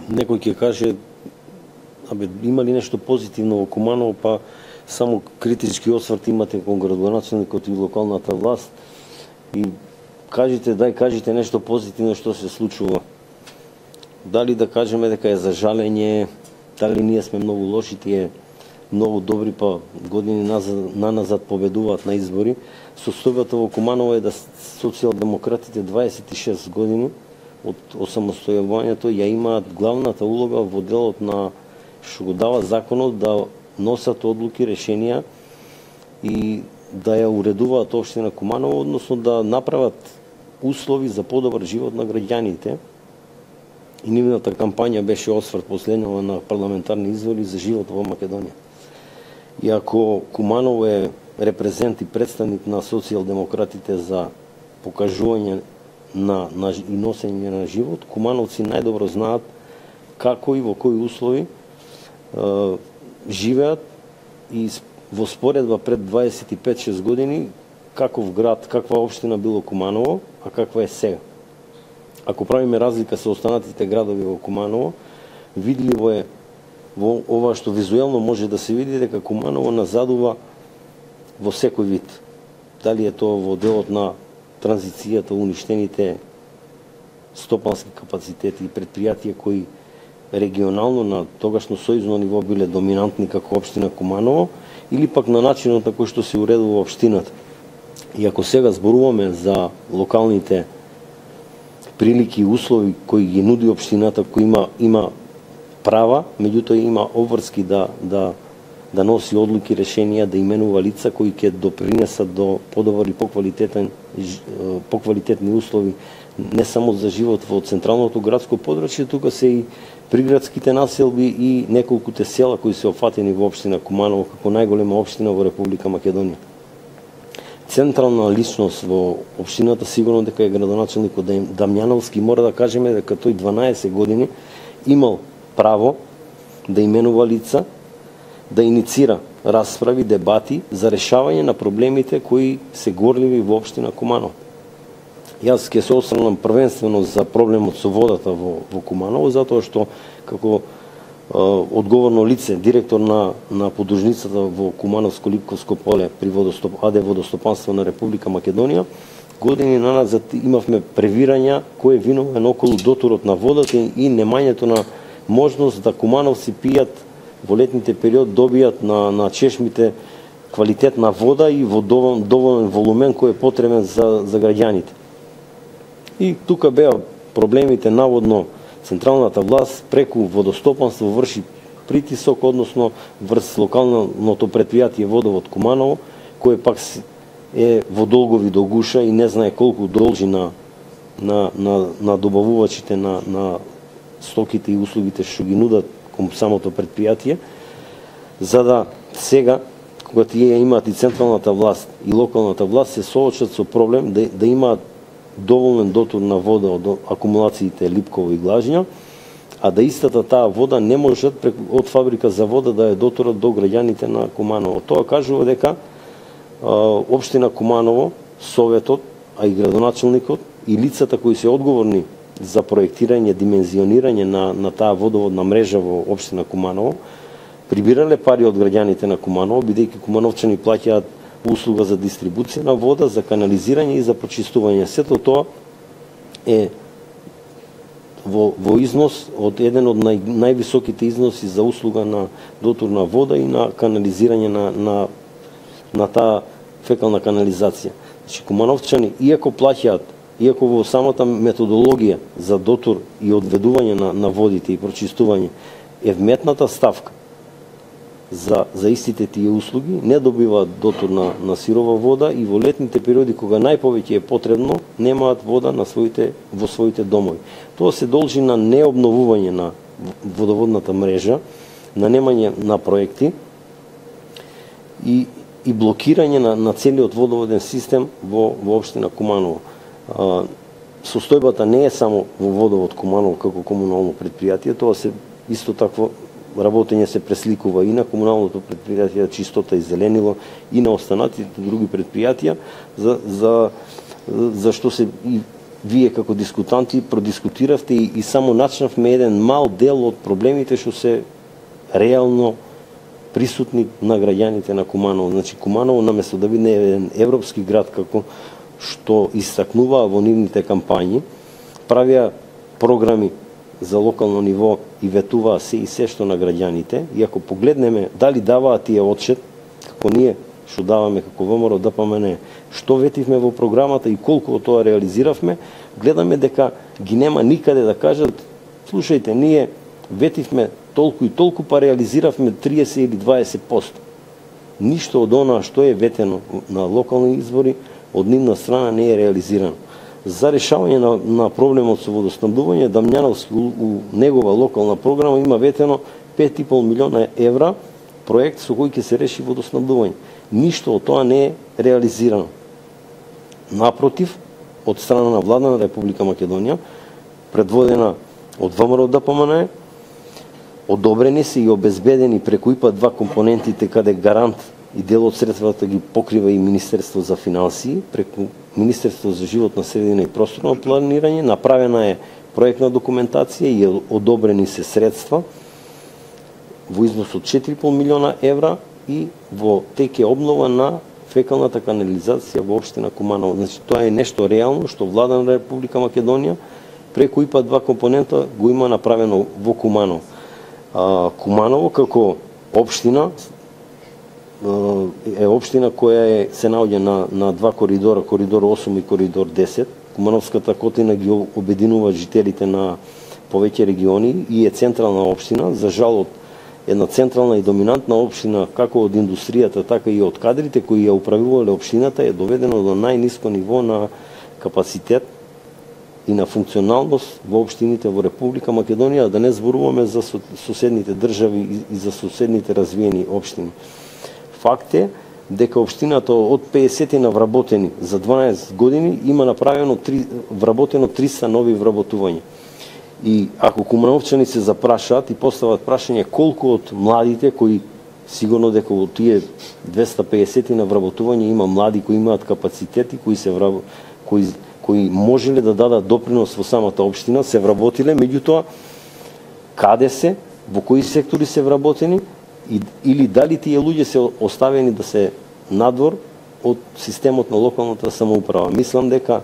Некој ќе каже, има ли нешто позитивно во Куманово, па само критички осврт имате кон градоначелникот и локалната власт и кажете нешто позитивно што се случува. Дали да кажеме дека е за жалење, дали ние сме многу лоши, тие многу добри, па години наназад победуваат на избори. Состојбата во Куманово е да социјалдемократите 26 години од осамостојувањето ја имаат главната улога во делот на што го дава законот да носат одлуки, решенија и да ја уредуваат општина Куманово, односно да направат услови за подобар живот на граѓаните. И нивната кампања беше осврт последно на парламентарни избори за живот во Македонија. И ако Куманово е репрезент и представник на социјалдемократите за покажување и носење на живот, кумановци најдобро знаат како и во кои услови живеат и во споредба пред 25-6 години каков град, каква општина било Куманово, а каква е сега. Ако правиме разлика со останатите градови во Куманово, видливо е во ова што визуелно може да се види дека Куманово назадува во секој вид. Дали е тоа во делот на транзицијата, уништените стопански капацитети и предпријатија кои регионално на тогашно сојузно ниво биле доминантни како општина Куманово, или пак на начинот на кој што се уредува општината. И ако сега зборуваме за локалните прилики и услови кои ги нуди општината, кој има права, меѓутоа има обврски да носи одлуки, решенија, да именува лица кои ќе допринесат до подобар и поквалитетни услови не само за живот во централното градско подрачје, тука се и приградските населби и неколкуте села кои се опфатени во општина Куманово како најголема општина во Република Македонија. Централна личност во општината сигурно дека е градоначелникот Дамјановски, мора да кажеме дека тој 12 години имал право да именува лица, да иницира расправи, дебати за решавање на проблемите кои се горливи во општина Куманово. Јас ќе се осврнам првенствено за проблемот со водата во Куманово, затоа што како одговорно лице, директор на подружницата во Кумановско-Липковско поле при АД Водостопанство на Република Македонија, години наназад имавме превирања кој е виновен околу дотурот на водата и немањето на можност да кумановци пијат во летните период, добијат на чешмите квалитетна вода и во доволен волумен кој е потребен за граѓаните. И тука беа проблемите, наводно централната власт преку водостопанство врши притисок, односно врз локалното предпријатие Водовод Куманово, кој пак е во долгови до гуша и не знае колку должи на добавувачите на стоките и услугите што ги нудат кон самото предпријатие, за да сега, кога тие имаат и централната власт и локалната власт, се соочат со проблем да имаат доволен дотур на вода од акумулациите Липково и Глажња, а да истата таа вода не можат од фабрика за вода да ја дотурат до граѓаните на Куманово. Тоа кажува дека општина Куманово, советот, а и градоначелникот и лицата кои се одговорни за проектирање, димензионирање на таа водоводна мрежа во општина Куманово, прибирале пари од граѓаните на Куманово, бидејќи кумановчани плаќаат услуга за дистрибуција на вода, за канализирање и за прочистување. Сето тоа е во износ од еден од највисоките износи за услуга на дотур на вода и на канализирање на таа фекална канализација. Значи, кумановчани, иако плаќаат, иако во самата методологија за дотур и одведување на водите и прочистување е вметната ставка за истите тие услуги, не добиваат дотур на сирова вода и во летните периоди кога најповеќе е потребно, немаат вода во своите домови. Тоа се должи на необновување на водоводната мрежа, на немање на проекти и блокирање на целиот водоводен систем во општина Куманово. Состојбата не е само во Водовод Куманово како комунално предпријатие, тоа се исто такво работење се пресликува и на комуналното предпријатие Чистота и Зеленило и на останатите други предпријатија, за што се вие како дискутанти продискутиравте и само начнавме еден мал дел од проблемите што се реално присутни на граѓаните на Куманово. Значи Куманово наместо да биде еден европски град како што истакнуваа во нивните кампањи, правија програми за локално ниво и ветуваа се што на граѓаните, и ако погледнеме дали даваа тие отчет, како ние што даваме како ВМРО ДПМН, што ветивме во програмата и колку од тоа реализиравме, гледаме дека ги нема никаде да кажат, слушајте, ние ветивме толку и толку, па реализиравме 30 или 20%. Ништо од она што е ветено на локални избори од нивна страна не е реализирано. За решавање на проблемот со водоснабдување, Дамјановски у негова локална програма има ветено 5,5 милиона евра проект со кој ќе се реши водоснабдување. Ништо од тоа не е реализирано. Напротив, од страна на влада на Република Македонија, предводена од ВМРО ДПМН, одобрени се и обезбедени преку ИПА 2 компонентите каде гарант и дел од средствата ги покрива и Министерство за финансии, преку Министерство за животна средина и просторно планирање, направена е проектна документација и одобрени се средства во износ од 4,5 милиона евра и во теке обнова на фекалната канализација во општина Куманово. Значи тоа е нешто реално што влада на Република Македонија преку ИПА 2 компонента го има направено во Куманово. Куманово како општина е општина која се наоѓа на два коридора, коридор 8 и коридор 10. Кумановската котина ги обединува жителите на повеќе региони и е централна општина. За жал, една централна и доминантна општина, како од индустријата, така и од кадрите кои ја управувале општината, е доведено до најниско ниво на капацитет и на функционалност во општините во Република Македонија, да не зборуваме за соседните држави и за соседните развиени општини. Факт е дека општината од 50 на вработени за 12 години има направено вработено 300 нови вработувања. И ако кумановчани се запрашаат и постават прашање колку од младите кои сигурно дека во тие 250 на вработување има млади кои имаат капацитети, кои можеле да дадат допринос во самата општина, се вработиле, меѓутоа каде се, во кои сектори се вработени или дали тие луѓе се оставени да се надвор од системот на локалната самоуправа. Мислам дека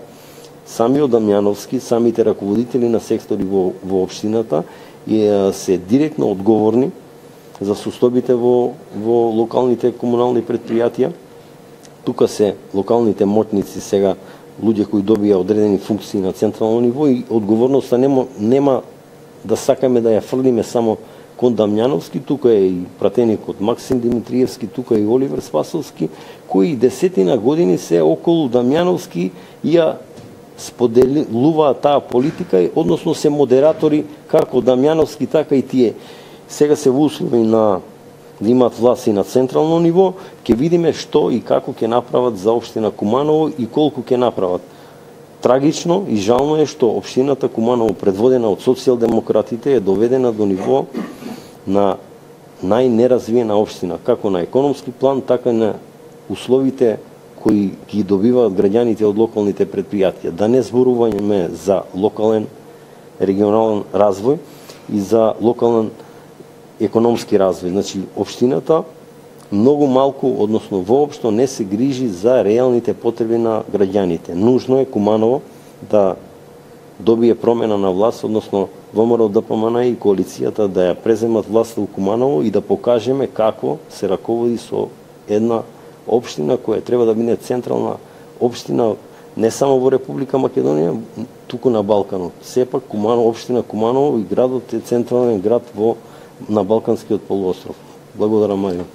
самиот Дамјановски, самите раководители на сектори во општината се директно одговорни за состојбите во локалните комунални предпријатија. Тука се локалните моќници сега, луѓе кои добија одредени функции на централно ниво, и одговорноста нема да сакаме да ја фрлиме само кон Дамјановски, тука е и пратеникот Максим Димитриевски, тука е и Оливер Спасовски, кои десетина години се околу Дамјановски и ја споделуваат таа политика, односно се модератори како Дамјановски, така и тие. Сега се во услови да имаат власт и на централно ниво, ќе видиме што и како ќе направат за општина Куманово и колку ќе направат. Трагично и жално е што општината Куманово, предводена од социјалдемократите, е доведена до ниво на најнеразвиена општина, како на економски план, така и на условите кои ги добиваат граѓаните од локалните предпријатија. Да не зборуваме за локален регионален развој и за локален економски развој. Значи, општината многу малку, односно воопшто не се грижи за реалните потреби на граѓаните. Нужно е Куманово да добие промена на власт, односно ВМРО ДПМН и коалицијата да ја преземат власт во Куманово и да покажеме како се раководи со една општина која треба да биде централна општина не само во Република Македонија, туку на Балканот. Сепак општина Куманово и градот е централен град на Балканскиот полуостров. Благодарам, Марио.